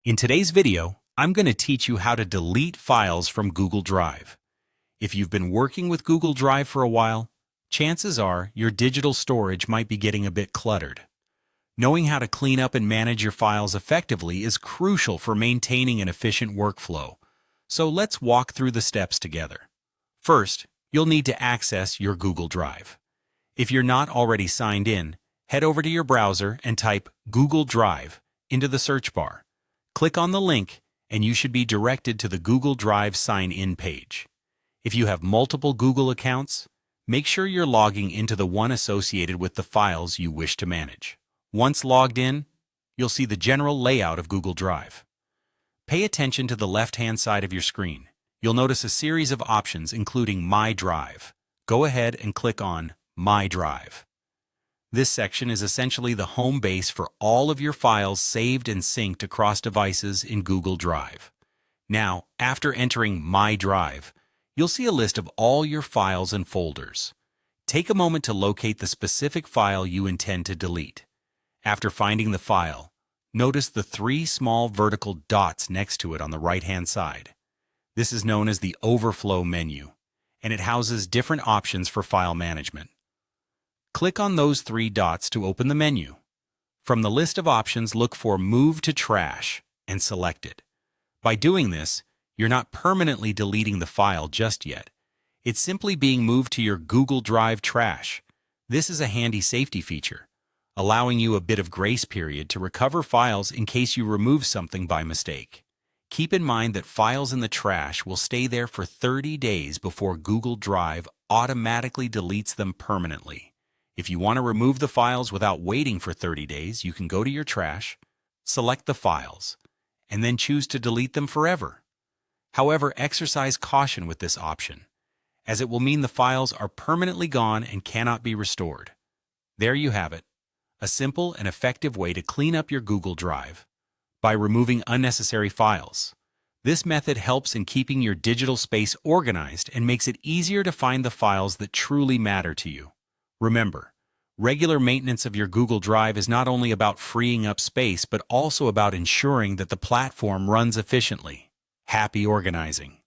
In today's video, I'm going to teach you how to delete files from Google Drive. If you've been working with Google Drive for a while, chances are your digital storage might be getting a bit cluttered. Knowing how to clean up and manage your files effectively is crucial for maintaining an efficient workflow. So let's walk through the steps together. First, you'll need to access your Google Drive. If you're not already signed in, head over to your browser and type Google Drive into the search bar. Click on the link, and you should be directed to the Google Drive sign-in page. If you have multiple Google accounts, make sure you're logging into the one associated with the files you wish to manage. Once logged in, you'll see the general layout of Google Drive. Pay attention to the left-hand side of your screen. You'll notice a series of options including My Drive. Go ahead and click on My Drive. This section is essentially the home base for all of your files saved and synced across devices in Google Drive. Now, after entering My Drive, you'll see a list of all your files and folders. Take a moment to locate the specific file you intend to delete. After finding the file, notice the three small vertical dots next to it on the right-hand side. This is known as the Overflow menu, and it houses different options for file management. Click on those three dots to open the menu. From the list of options, look for Move to Trash and select it. By doing this, you're not permanently deleting the file just yet. It's simply being moved to your Google Drive trash. This is a handy safety feature, allowing you a bit of grace period to recover files in case you remove something by mistake. Keep in mind that files in the trash will stay there for 30 days before Google Drive automatically deletes them permanently. If you want to remove the files without waiting for 30 days, you can go to your trash, select the files, and then choose to delete them forever. However, exercise caution with this option, as it will mean the files are permanently gone and cannot be restored. There you have it, a simple and effective way to clean up your Google Drive by removing unnecessary files. This method helps in keeping your digital space organized and makes it easier to find the files that truly matter to you. Remember, regular maintenance of your Google Drive is not only about freeing up space, but also about ensuring that the platform runs efficiently. Happy organizing!